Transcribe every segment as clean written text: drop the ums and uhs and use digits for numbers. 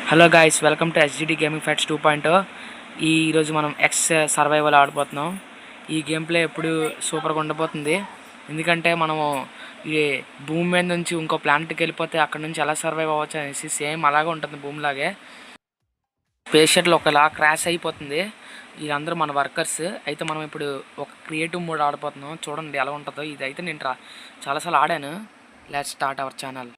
Hello guys, welcome to SGT gaming facts 2.0. ఈరోజు మనం X survival ఆడిపోతున్నాం. ఈ గేమ్ ప్లే ఎప్పుడు సూపర్గా ఉండబోతుంది. ఎందుకంటే మనము ఈ భూమి మీద నుంచి ఇంకో ప్లానెట్కి వెళ్ళిపోతే అక్కడ నుంచి ఎలా సర్వైవ్ అవ్వచ్చు అనేసి సేమ్ అలాగే ఉంటుంది. భూమిలాగే స్పేస్ షటిల్ ఒకలా క్రాష్ అయిపోతుంది. వీళ్ళందరూ మన వర్కర్స్. అయితే మనం ఇప్పుడు ఒక క్రియేటివ్ మోడ్ ఆడిపోతున్నాం. చూడండి ఎలా ఉంటుందో. ఇది అయితే నేను చాలాసార్లు ఆడాను. Let's start our channel.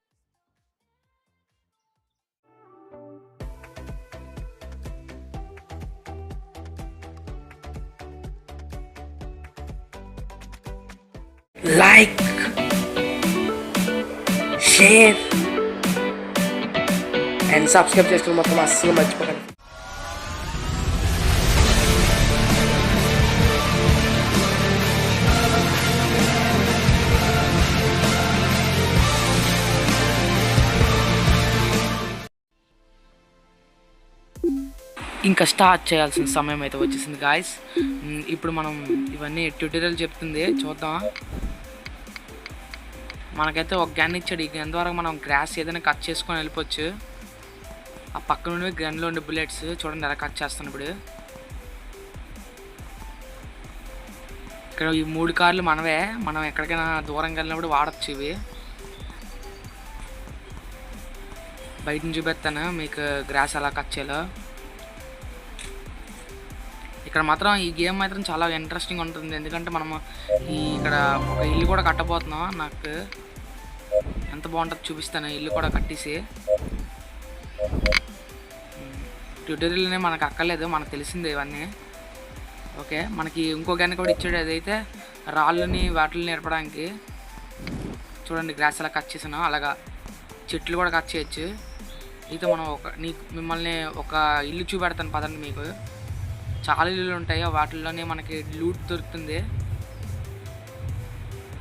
Like, share and subscribe చేసుకోవడం మొత్తం అస్సలు మర్చిపోకండి. ఇంకా స్టార్ట్ చేయాల్సిన సమయం అయితే వచ్చేసింది గాయస్. ఇప్పుడు మనం ఇవన్నీ ట్యూటోరియల్ చెప్తుంది చూద్దాం. మనకైతే ఒక గన్ ఇచ్చాడు. ఈ గన్ ద్వారా మనం గ్రాస్ ఏదైనా కట్ చేసుకొని వెళ్ళిపోవచ్చు. ఆ పక్క నుండి గన్లో ఉండే బుల్లెట్స్ చూడండి ఎలా కట్ చేస్తాను. ఇప్పుడు ఇక్కడ ఈ 3 కార్లు మనవే. మనం ఎక్కడికైనా దూరంగా వెళ్ళినప్పుడు వాడచ్చు. ఇవి బయట నుంచి చూపెత్తాను మీకు గ్రాస్ ఎలా కట్ చేయాలో. ఇక్కడ మాత్రం ఈ గేమ్ మాత్రం చాలా ఇంట్రెస్టింగ్ ఉంటుంది. ఎందుకంటే మనము ఇక్కడ ఒక ఇల్లు కూడా కట్టబోతున్నాం. నాకు ఎంత బాగుంటుందో చూపిస్తాను. ఇల్లు కూడా కట్టేసి ట్యూటోరియల్నే మనకు అక్కర్లేదు, మనకు తెలిసిందే ఇవన్నీ. ఓకే, మనకి ఇంకో గన్ కూడా ఇచ్చాడు. అదైతే రాళ్ళని వాటిని నేర్పడానికి. చూడండి గ్రాస్ ఎలా కట్ చేసాను. అలాగా చెట్లు కూడా కట్ చేయొచ్చు. అయితే మనం మిమ్మల్ని ఒక ఇల్లు చూపెడతాను పదండి. మీకు చాలా ఇల్లులు ఉంటాయి, వాటిల్లోనే మనకి లూట్ దొరుకుతుంది.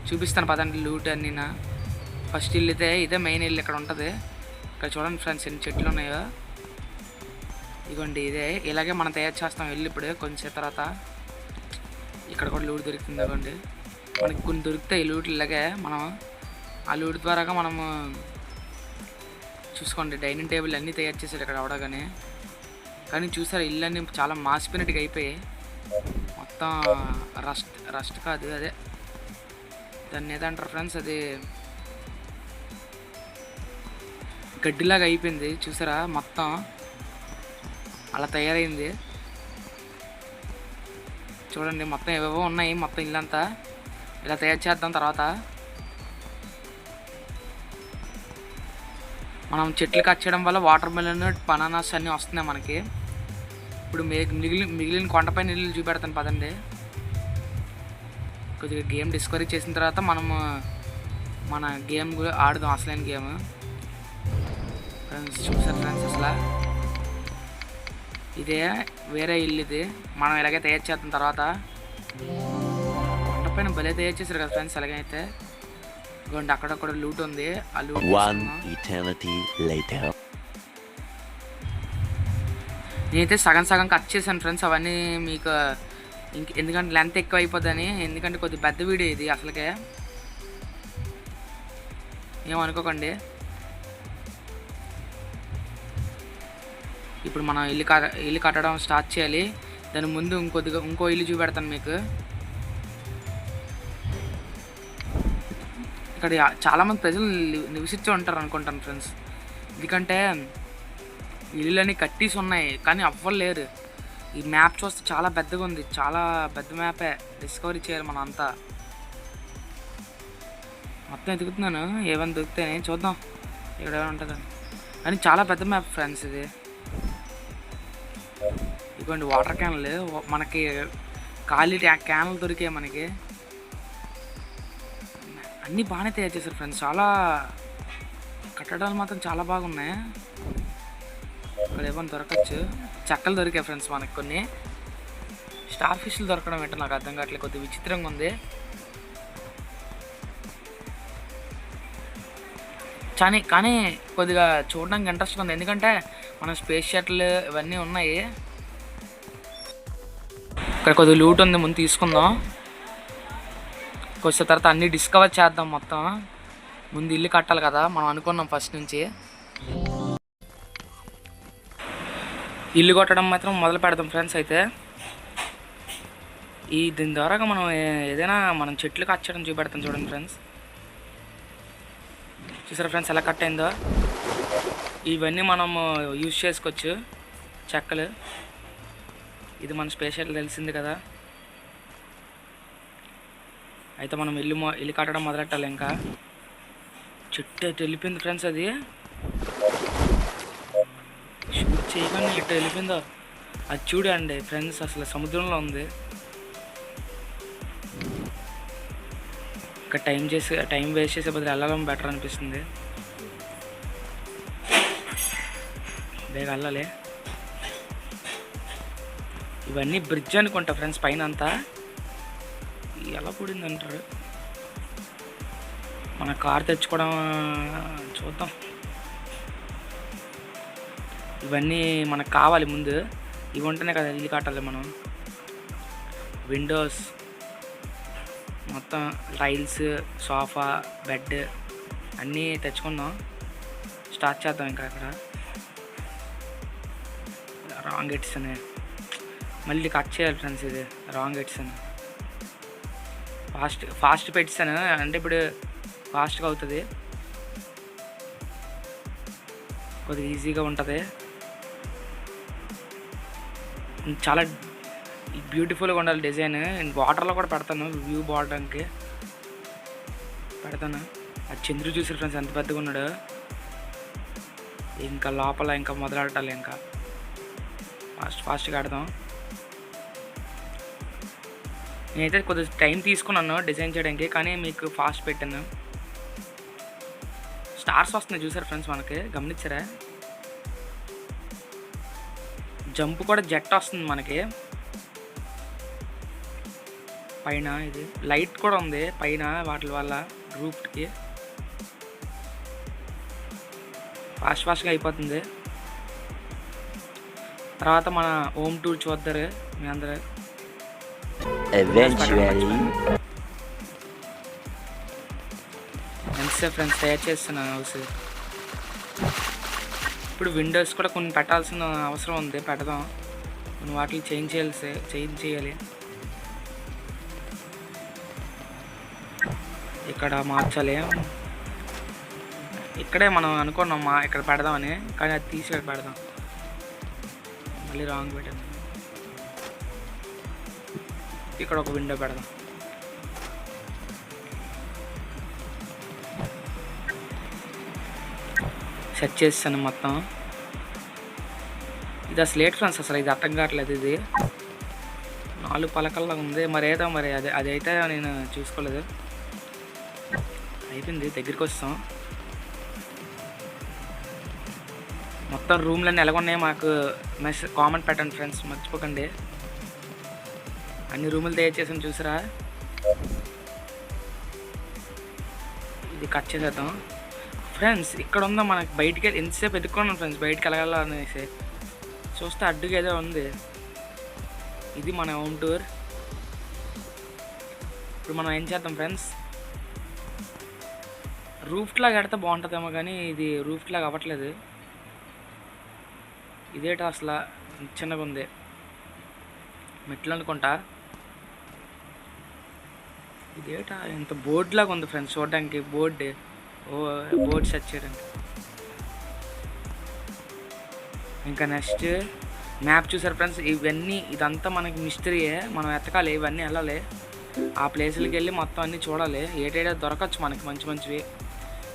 చూపిస్తాను పదండి లూట్ అన్నీ. ఫస్ట్ ఇల్లు అయితే ఇదే మెయిన్ ఇల్లు ఇక్కడ ఉంటుంది. ఇక్కడ చూడండి ఫ్రెండ్స్ ఎన్ని చెట్లు ఉన్నాయో. ఇదిగోండి ఇదే. ఇలాగే మనం తయారు చేస్తాం ఇల్లు. ఇప్పుడు కొంచెం తర్వాత ఇక్కడ కూడా లూట్ దొరుకుతుంది. ఇదిగోండి మనకి కొన్ని దొరుకుతాయి లూట్లు. ఇలాగే మనం ఆ లూట్ ద్వారాగా మనము చూసుకోండి డైనింగ్ టేబుల్ అన్నీ తయారు చేశారు ఇక్కడ అవడగానే. కానీ చూసారు ఇల్లు అన్నీ చాలా మాసిపోయినట్టుగా అయిపోయి మొత్తం రస్ట్ కాదు, అదే దాన్ని ఏదంటారు ఫ్రెండ్స్, అది గడ్డిలాగా అయిపోయింది. చూసారా మొత్తం అలా తయారైంది. చూడండి మొత్తం ఏవేవో ఉన్నాయి. మొత్తం ఇల్లంతా ఇలా తయారు చేద్దాం. తర్వాత మనం చెట్లు కట్ చేయడం వల్ల వాటర్ మెలన్, బనానాస్ అన్నీ వస్తున్నాయి మనకి. ఇప్పుడు మిగిలిన కొండపైన ఇల్లు చూపెడతాను పదండి. కొద్దిగా గేమ్ డిస్కవరీ చేసిన తర్వాత మనము మన గేమ్ ఆడుదాం, అసలైన గేమ్. ఫ్రెండ్స్ చూసారు ఫ్రెండ్స్, అసలు ఇదే వేరే ఇల్లు. ఇది మనం ఇలాగే తయారు చేద్దాం. తర్వాత కొండపైన భలే తయారు చేశారు కదా ఫ్రెండ్స్. ఎలాగైతే ఇదిగోండి అక్కడక్కడ లూట్ ఉంది. ఆ లూట్ నేనైతే సగం కట్ చేశాను ఫ్రెండ్స్. అవన్నీ మీకు ఎందుకంటే లెంత్ ఎక్కువ అయిపోద్దని. ఎందుకంటే కొద్దిగా పెద్ద వీడియో ఇది అసలుకే, ఏమనుకోకండి. ఇప్పుడు మనం ఇల్లు కట్టడం స్టార్ట్ చేయాలి. దాని ముందు ఇంకో ఇల్లు చూపెడతాను మీకు. ఇక్కడ చాలామంది ప్రజలు నివసించి ఉంటారు అనుకుంటాను ఫ్రెండ్స్. ఎందుకంటే ఇల్లులన్నీ కట్టేసి ఉన్నాయి కానీ ఎవ్వరు లేరు. ఈ మ్యాప్ చూస్తే చాలా పెద్దగా ఉంది. చాలా పెద్ద మ్యాపే. డిస్కవరీ చేయాలి మనం అంతా. మొత్తం ఎదుగుతున్నాను ఏమైనా దొరుకుతాయని చూద్దాం ఇక్కడ ఏమైనా ఉంటుందని. కానీ చాలా పెద్ద మ్యాప్ ఫ్రెండ్స్ ఇది. ఇదిగోండి వాటర్ క్యాన్లు. మనకి ఖాళీ క్యాన్లు దొరికాయి మనకి. అన్నీ బాగానే తయారు చేశారు ఫ్రెండ్స్. చాలా కట్టడాలు మాత్రం చాలా బాగున్నాయి. ఇక్కడ ఏమైనా దొరకచ్చు. చెక్కలు దొరికాయి ఫ్రెండ్స్ మనకి. కొన్ని స్టార్ ఫిష్లు దొరకడం ఏంటో నాకు అర్థం కావట్లేదు, కొద్దిగా విచిత్రంగా ఉంది. కానీ కొద్దిగా చూడడానికి ఇంట్రెస్ట్గా ఉంది. ఎందుకంటే మన స్పేస్ షటిల్ ఇవన్నీ ఉన్నాయి. ఇక్కడ కొద్దిగా లూట్ ఉంది, ముందు తీసుకుందాం. కొంచెం తర్వాత అన్నీ డిస్కవర్ చేద్దాం మొత్తం. ముందు ఇల్లు కట్టాలి కదా మనం అనుకున్నాం ఫస్ట్ నుంచి. ఇల్లు కొట్టడం మాత్రం మొదలు పెడదాం ఫ్రెండ్స్. అయితే దీని ద్వారా మనం ఏదైనా మనం చెట్లు కట్టడం చూపెడతాం చూడండి ఫ్రెండ్స్. చూసారా ఫ్రెండ్స్ ఎలా కట్ అయిందో. ఇవన్నీ మనం యూజ్ చేసుకోవచ్చు చెక్కలు. ఇది మన స్పెషల్ తెలిసింది కదా. అయితే మనం ఇల్లు కట్టడం మొదలెట్టాలి. ఇంకా చెట్టు ఎటు వెళ్ళిపోయింది ఫ్రెండ్స్. అది షూట్ చేయగానే ఎటు వెళ్ళిపోయిందో అది చూడండి ఫ్రెండ్స్. అసలు సముద్రంలో ఉంది. ఇక్కడ టైం వేస్ట్ చేసే బదులు వెళ్ళడం బెటర్ అనిపిస్తుంది. బేగా వెళ్ళాలి. ఇవన్నీ బ్రిడ్జ్ అనుకుంటా ఫ్రెండ్స్. పైన అంతా ఎలా కూడింది అంటారు. మన కార్ తెచ్చుకోవడం చూద్దాం. ఇవన్నీ మనకు కావాలి ముందు. ఇవి ఉంటేనే కదా ఇల్లు కట్టాలి మనం. విండోస్ మొత్తం, టైల్స్, సోఫా, బెడ్ అన్నీ తెచ్చుకుందాం. స్టార్ట్ చేద్దాం. ఇంకా అక్కడ రాంగ్ ఎడ్స్ అని మళ్ళీ కట్ చేయాలి ఫ్రెండ్స్. ఇది రాంగ్ ఎడ్స్ అని ఫాస్ట్ పెట్టాను అంటే ఇప్పుడు ఫాస్ట్గా అవుతుంది. కొద్దిగా ఈజీగా ఉంటుంది. చాలా బ్యూటిఫుల్గా ఉండాలి డిజైన్. వాటర్లో కూడా పెడతాను వ్యూ బాగుండడానికి పెడతాను. అది చంద్రుడు చూసారు ఫ్రెండ్స్ ఎంత పెద్దగా ఉన్నాడు. ఇంకా లోపల ఇంకా మొదలెట్టాలి. ఇంకా ఫాస్ట్గా ఆడదాం. నేనైతే కొద్దిగా టైం తీసుకున్నాను డిజైన్ చేయడానికి, కానీ మీకు ఫాస్ట్ పెట్టాను. స్టార్స్ వస్తున్నాయి చూసారు ఫ్రెండ్స్ మనకి, గమనించారా? జంప్ కూడా జెట్ వస్తుంది మనకి పైన. ఇది లైట్ కూడా ఉంది పైన వాటి వల్ల రూఫ్కి. ఫాస్ట్గా అయిపోతుంది. తర్వాత మన హోమ్ టూర్ చూద్దరు మీ అందరూ. ఎంతసేపు ఫ్రెండ్స్ తయారు చేస్తున్నాను హౌస్. ఇప్పుడు విండోస్ కూడా కొన్ని పెట్టాల్సిన అవసరం ఉంది, పెడదాం. కొన్ని వాటిని చేంజ్ చేయాలి. ఇక్కడ మార్చాలి. ఇక్కడే మనం అనుకున్నాం ఇక్కడ పెడదామని, కానీ అది తీసి ఇక్కడ పెడదాం. మళ్ళీ రాంగ్ పెట్టాను. ఇక్కడ ఒక విండో పెడదాం. సెట్ చేస్తాను మొత్తం. ఇది అసలు లేట్ ఫ్రెండ్స్, అసలు ఇది అర్థం కావట్లేదు. ఇది 4 పలకల్లా ఉంది. మరి అదైతే నేను చూసుకోలేదు. అయిపోయింది, దగ్గరికి వస్తాం. మొత్తం రూమ్లన్నీ ఎలాగున్నాయో మాకు కామెంట్ పెట్టండి ఫ్రెండ్స్, మర్చిపోకండి. అన్ని రూములు తయారు చేసాను చూసారా. ఇది కట్ చేసేద్దాం ఫ్రెండ్స్. ఇక్కడ ఉందా మనకి బయటికి ఎంతసేపు ఎదుర్కొన్నాను ఫ్రెండ్స్, బయటికి వెళ్ళాలా అనేసి చూస్తే అడ్డుగా ఏదో ఉంది. ఇది మన హోమ్ టూర్. ఇప్పుడు మనం ఏం చేద్దాం ఫ్రెండ్స్, రూఫ్ లాగా కడితే బాగుంటుందేమో, కానీ ఇది రూఫ్ లాగా అవ్వట్లేదు. ఇదేటా అసలు చిన్నగా ఉంది. మెట్లు అనుకుంటా. ఇదేటా ఇంత బోర్డు లాగా ఉంది ఫ్రెండ్స్ చూడడానికి. బోర్డు సెట్ చేయడానికి. ఇంకా నెక్స్ట్ మ్యాప్ చూసారు ఫ్రెండ్స్. ఇదంతా మనకి మిస్టరీయే, మనం ఎతకాలి. ఇవన్నీ వెళ్ళాలి, ఆ ప్లేసులకి వెళ్ళి మొత్తం అన్నీ చూడాలి. ఏటేటా దొరకచ్చు మనకి మంచివి.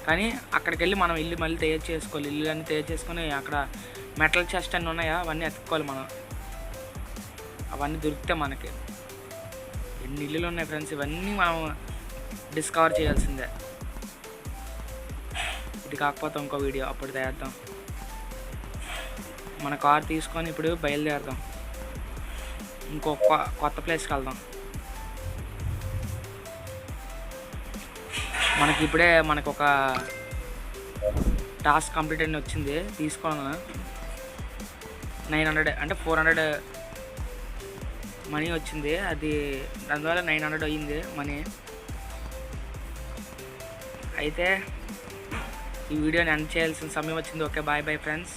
కానీ అక్కడికి వెళ్ళి మనం ఇల్లు మళ్ళీ తయారు చేసుకోవాలి. ఇల్లు అన్నీ తయారు చేసుకొని అక్కడ మెటల్ చెస్ట్ అన్నీ ఉన్నాయా అవన్నీ ఎత్తుకోవాలి మనం. అవన్నీ దొరికితే మనకి ఎన్ని ఇల్లులు ఉన్నాయి ఫ్రెండ్స్, ఇవన్నీ మనం డిస్కవర్ చేయాల్సిందే. ఇది కాకపోతే ఇంకో వీడియో అప్పుడు తయారుదాం. మన కార్ తీసుకొని ఇప్పుడు బయలుదేరదాం. కొత్త ప్లేస్కి వెళ్దాం. ఇప్పుడే మనకు ఒక టాస్క్ కంప్లీట్ అని వచ్చింది. తీసుకున్నాను 900 అంటే 400 మనీ వచ్చింది. అది దానివల్ల 900 అయ్యింది మనీ. అయితే ఈ వీడియోని ఎండ్ చేయాల్సిన సమయం వచ్చింది. Okay, bye friends.